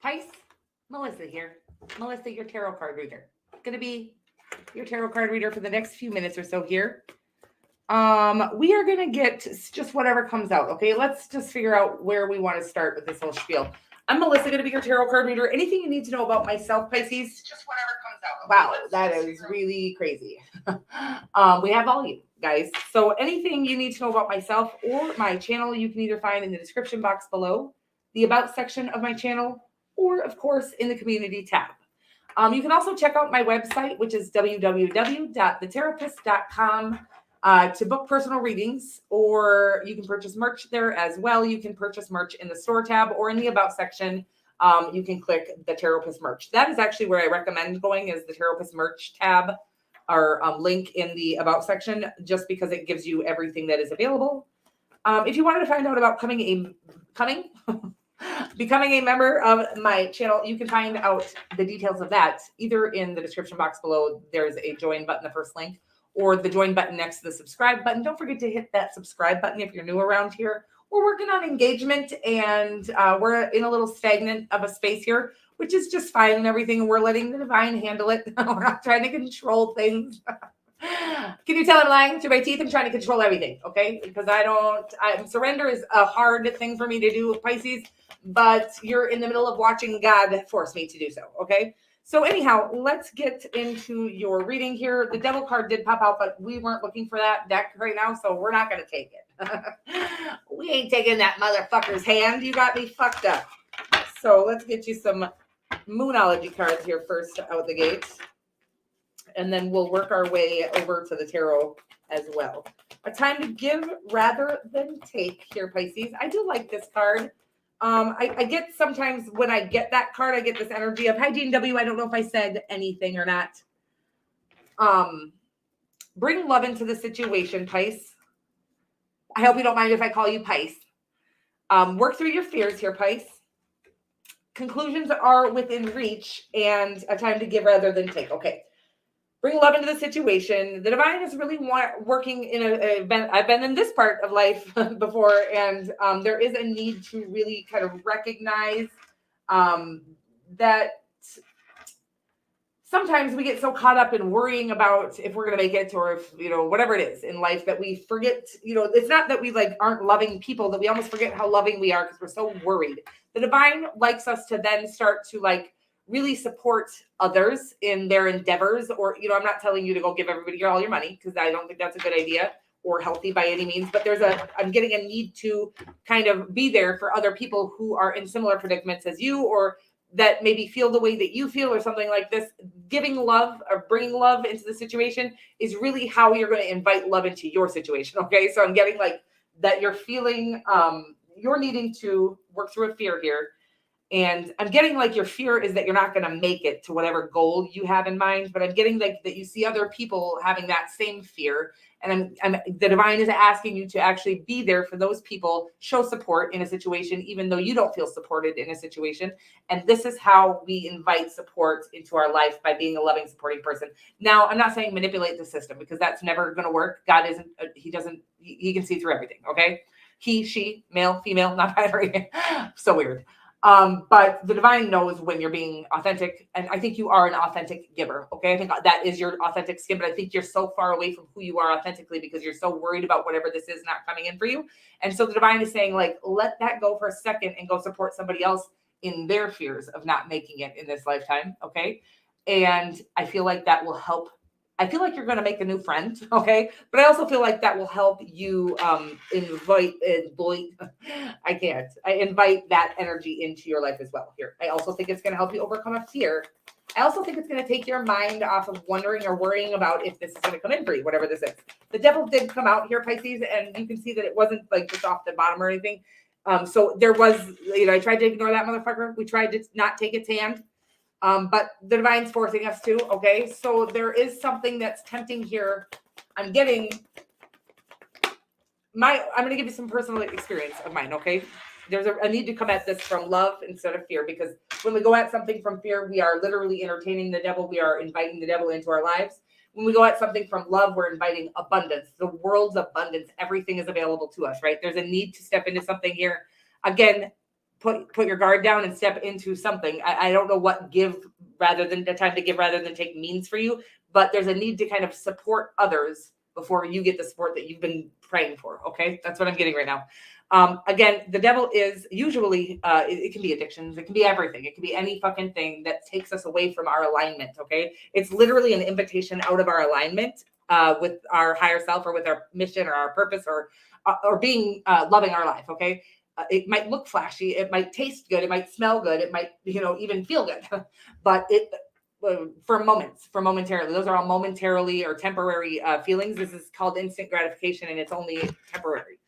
Pisces, Melissa here. Melissa, your tarot card reader. Going to be your tarot card reader for the next few minutes or so here. We are going to get just whatever comes out. Okay, let's just figure out where we want to start with this whole spiel. I'm Melissa, going to be your tarot card reader. Anything you need to know about myself, Pisces? Just whatever comes out. Wow, that is really crazy. We have all you guys. So anything you need to know about myself or my channel, you can either find in the description box below, the about section of my channel, or of course in the community tab. You can also check out my website, which is www.thetaropist.com. To book personal readings, or you can purchase merch there as well. You can purchase merch in the store tab or in the about section. You can click the Taropist merch. That is actually where I recommend going, is the Taropist merch tab or link in the about section, just because it gives you everything that is available. If you wanted to find out about becoming a member of my channel, you can find out the details of that either in the description box below. There's a join button, the first link, or the join button next to the subscribe button. Don't forget to hit that subscribe button if you're new around here. We're working on engagement, and we're in a little stagnant of a space here, which is just fine and everything. We're letting the divine handle it. We're not trying to control things. Can you tell I'm lying to my teeth? I'm trying to control everything, okay? Because surrender is a hard thing for me to do with Pisces, but you're in the middle of watching God force me to do so, okay? So anyhow, let's get into your reading here. The Devil card did pop out, but we weren't looking for that deck right now, so we're not going to take it. We ain't taking that motherfucker's hand. You got me fucked up. So let's get you some Moonology cards here first out the gate, and then we'll work our way over to the tarot as well. A time to give rather than take here, Pisces. I do like this card. I get sometimes when I get that card, I get this energy of, hi, Jean W. I don't know if I said anything or not. Bring love into the situation, Pisces. I hope you don't mind if I call you Pisces. Work through your fears here, Pisces. Conclusions are within reach, and a time to give rather than take. Okay. Bring love into the situation. The divine is really working in an event. I've been in this part of life before, and there is a need to really kind of recognize that sometimes we get so caught up in worrying about if we're going to make it, or if, whatever it is in life, that we forget, it's not that we aren't loving people, that we almost forget how loving we are because we're so worried. The divine likes us to then start to really support others in their endeavors, or, I'm not telling you to go give everybody all your money, because I don't think that's a good idea or healthy by any means, but I'm getting a need to kind of be there for other people who are in similar predicaments as you, or that maybe feel the way that you feel, or something like this. Giving love or bringing love into the situation is really how you're going to invite love into your situation. Okay. So I'm getting that you're feeling, you're needing to work through a fear here. And I'm getting your fear is that you're not going to make it to whatever goal you have in mind, but I'm getting that you see other people having that same fear. And the divine is asking you to actually be there for those people, show support in a situation, even though you don't feel supported in a situation. And this is how we invite support into our life, by being a loving, supporting person. Now, I'm not saying manipulate the system, because that's never going to work. God isn't, he can see through everything. Okay. He, she, male, female, not binary. So weird. But the divine knows when you're being authentic, and I think you are an authentic giver. Okay. I think that is your authentic skin, but I think you're so far away from who you are authentically because you're so worried about whatever this is not coming in for you. And so the divine is saying, let that go for a second and go support somebody else in their fears of not making it in this lifetime. Okay. And I feel like that will help. I feel like you're going to make a new friend. Okay. But I also feel like that will help you, invite that energy into your life as well here. I also think it's going to help you overcome a fear. I also think it's going to take your mind off of wondering or worrying about if this is going to come in for you, whatever this is. The devil did come out here, Pisces, and you can see that it wasn't just off the bottom or anything. So there was, I tried to ignore that motherfucker. We tried to not take its hand. But the divine's forcing us to. Okay. So there is something that's tempting here. I'm going to give you some personal experience of mine. Okay. There's a need to come at this from love instead of fear, because when we go at something from fear, we are literally entertaining the devil. We are inviting the devil into our lives. When we go at something from love, we're inviting abundance, the world's abundance. Everything is available to us, right? There's a need to step into something here. Again, put your guard down and step into something. I don't know what give rather than the time to give rather than take means for you, but there's a need to kind of support others before you get the support that you've been praying for. Okay. That's what I'm getting right now. Again, the devil is usually, it can be addictions. It can be everything. It can be any fucking thing that takes us away from our alignment. Okay. It's literally an invitation out of our alignment, with our higher self or with our mission or our purpose or being, loving our life. Okay. It might look flashy. It might taste good. It might smell good. It might, even feel good, but for momentarily, those are all momentarily or temporary feelings. This is called instant gratification, and it's only temporary.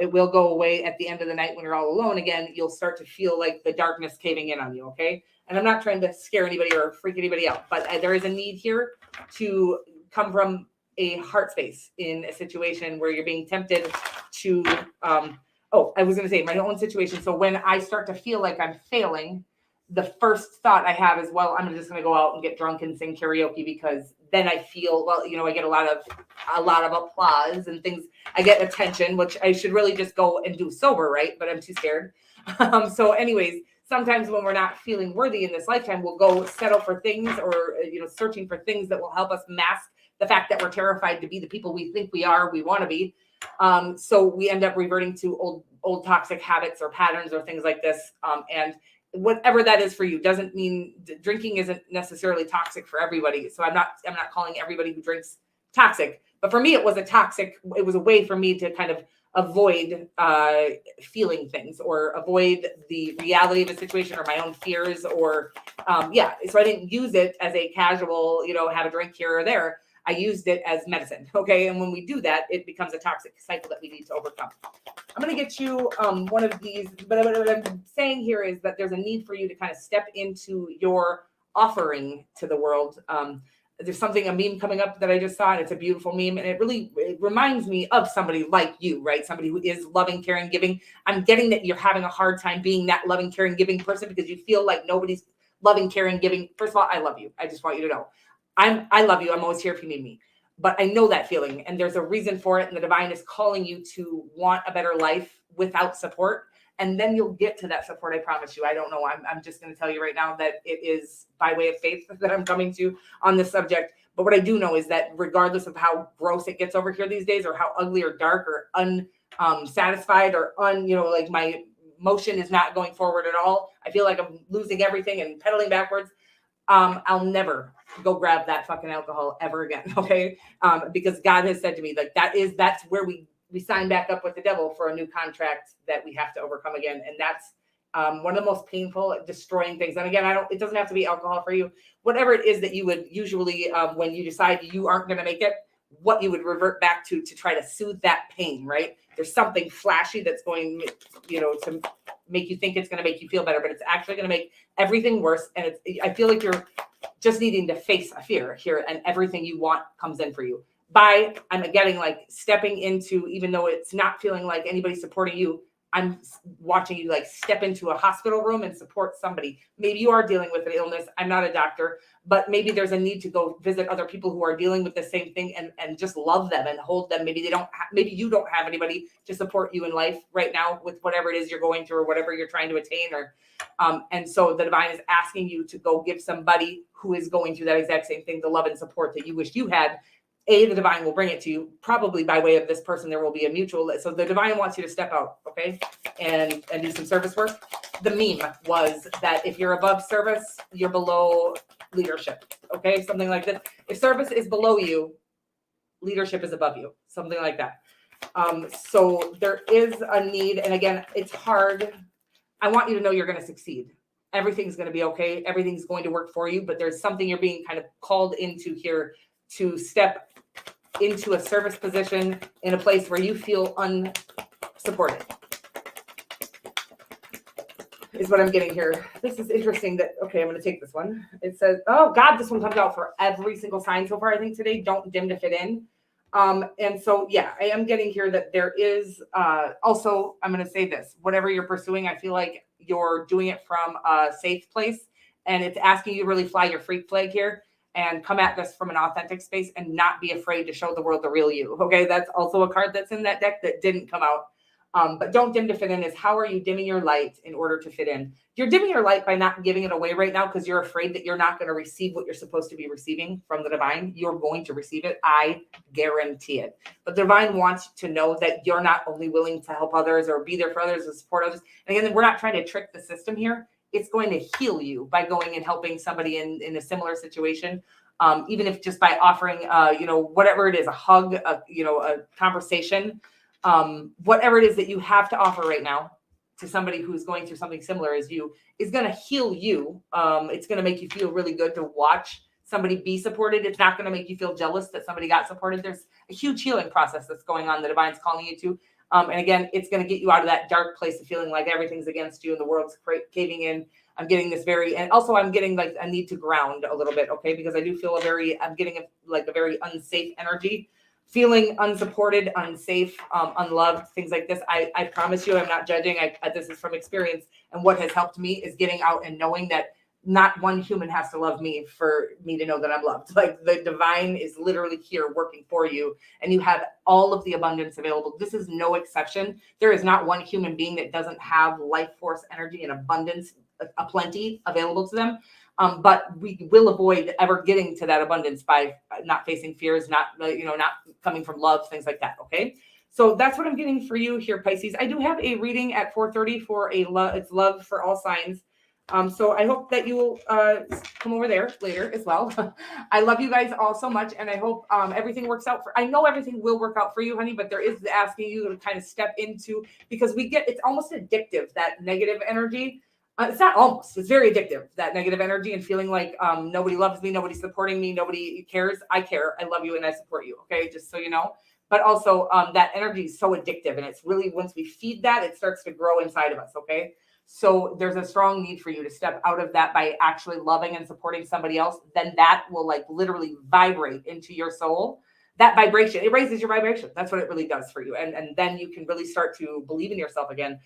It will go away at the end of the night when you're all alone again. You'll start to feel like the darkness caving in on you. Okay. And I'm not trying to scare anybody or freak anybody out, but there is a need here to come from a heart space in a situation where you're being tempted to, I was going to say my own situation. So when I start to feel like I'm failing, the first thought I have is, well, I'm just going to go out and get drunk and sing karaoke, because then I feel, well, I get a lot of applause and things. I get attention, which I should really just go and do sober, right? But I'm too scared. So anyways, sometimes when we're not feeling worthy in this lifetime, we'll go settle for things or, searching for things that will help us mask the fact that we're terrified to be the people we think we want to be. So we end up reverting to old toxic habits or patterns or things like this. And whatever that is for you doesn't mean drinking isn't necessarily toxic for everybody. So I'm not calling everybody who drinks toxic, but for me, it was a way for me to kind of avoid feeling things or avoid the reality of a situation or my own fears or, So I didn't use it as a casual, have a drink here or there. I used it as medicine. Okay. And when we do that, it becomes a toxic cycle that we need to overcome. I'm going to get you one of these, but what I'm saying here is that there's a need for you to kind of step into your offering to the world. There's a meme coming up that I just saw, and it's a beautiful meme. And it reminds me of somebody like you, right? Somebody who is loving, caring, giving. I'm getting that you're having a hard time being that loving, caring, giving person because you feel like nobody's loving, caring, giving. First of all, I love you. I just want you to know. I love you. I'm always here if you need me. But I know that feeling, and there's a reason for it. And the divine is calling you to want a better life without support. And then you'll get to that support. I promise you. I don't know. I'm just going to tell you right now that it is by way of faith that I'm coming to on this subject. But what I do know is that regardless of how gross it gets over here these days, or how ugly or dark or unsatisfied or like my motion is not going forward at all, I feel like I'm losing everything and pedaling backwards. I'll never go grab that fucking alcohol ever again. Okay. Because God has said to me, like, that's where we sign back up with the devil for a new contract that we have to overcome again. And that's, one of the most painful, destroying things. And again, it doesn't have to be alcohol for you, whatever it is that you would usually, when you decide you aren't going to make it, what you would revert back to try to soothe that pain, right? There's something flashy that's going, to make you think it's going to make you feel better, but it's actually going to make everything worse. And I feel like you're just needing to face a fear here, and everything you want comes in for you. I'm getting like stepping into, even though it's not feeling like anybody supporting you, I'm watching you like step into a hospital room and support somebody. Maybe you are dealing with an illness. I'm not a doctor, but maybe there's a need to go visit other people who are dealing with the same thing and just love them and hold them. Maybe maybe you don't have anybody to support you in life right now with whatever it is you're going through or whatever you're trying to attain, and so the divine is asking you to go give somebody who is going through that exact same thing the love and support that you wish you had. The divine will bring it to you, probably by way of this person. There will be a mutual. So the divine wants you to step out, okay, and do some service work. The meme was that if you're above service, you're below leadership, okay, something like this. If service is below you, leadership is above you, something like that. So there is a need, and again, it's hard. I want you to know you're going to succeed. Everything's going to be okay. Everything's going to work for you, but there's something you're being kind of called into here to step into a service position in a place where you feel unsupported, is what I'm getting here. This is interesting I'm going to take this one. It says, oh God, this one comes out for every single sign so far, I think today. Don't dim to fit in. And so, yeah, I am getting here that there is, also, I'm going to say this, whatever you're pursuing, I feel like you're doing it from a safe place, and it's asking you to really fly your freak flag here and come at this from an authentic space and not be afraid to show the world the real you. Okay. That's also a card that's in that deck that didn't come out. But don't dim to fit in is how are you dimming your light in order to fit in? You're dimming your light by not giving it away right now because you're afraid that you're not going to receive what you're supposed to be receiving from the divine. You're going to receive it. I guarantee it. But the divine wants to know that you're not only willing to help others or be there for others or support others. And again, we're not trying to trick the system here. It's going to heal you by going and helping somebody in a similar situation. Even if just by offering, whatever it is, a hug, a conversation, whatever it is that you have to offer right now to somebody who's going through something similar as you is going to heal you. It's going to make you feel really good to watch somebody be supported. It's not going to make you feel jealous that somebody got supported. There's a huge healing process that's going on. The divine's calling you to. And again, it's going to get you out of that dark place of feeling like everything's against you and the world's caving in. I'm getting this and also I'm getting like a need to ground a little bit. Okay. Because I do feel I'm getting a very unsafe energy, feeling unsupported, unsafe, unloved, things like this. I promise you, I'm not judging. This is from experience. And what has helped me is getting out and knowing that not one human has to love me for me to know that I'm loved. Like the divine is literally here working for you and you have all of the abundance available. This is no exception. There is not one human being that doesn't have life force, energy, and abundance, a plenty available to them. But we will avoid ever getting to that abundance by not facing fears, not coming from love, things like that. Okay. So that's what I'm getting for you here, Pisces. I do have a reading at 4:30 for it's love for all signs. So I hope that you will come over there later as well. I love you guys all so much. And I hope everything works out I know everything will work out for you, honey, but there is asking you to kind of step into, because it's almost addictive, that negative energy. It's not almost, it's very addictive, that negative energy and feeling like nobody loves me, nobody's supporting me, nobody cares. I care. I love you and I support you. Okay. Just so you know. But also that energy is so addictive. And it's really, once we feed that, it starts to grow inside of us. Okay. So there's a strong need for you to step out of that by actually loving and supporting somebody else. Then that will like literally vibrate into your soul. That vibration, it raises your vibration. That's what it really does for you. And then you can really start to believe in yourself again.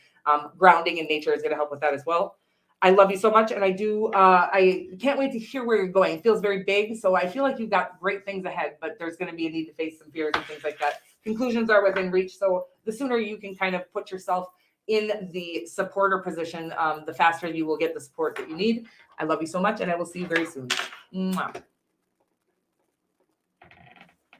Grounding in nature is going to help with that as well. I love you so much. And I can't wait to hear where you're going. It feels very big. So I feel like you've got great things ahead, but there's going to be a need to face some fears and things like that. Conclusions are within reach. So the sooner you can kind of put yourself in the supporter position, the faster you will get the support that you need. I love you so much, and I will see you very soon. Mwah.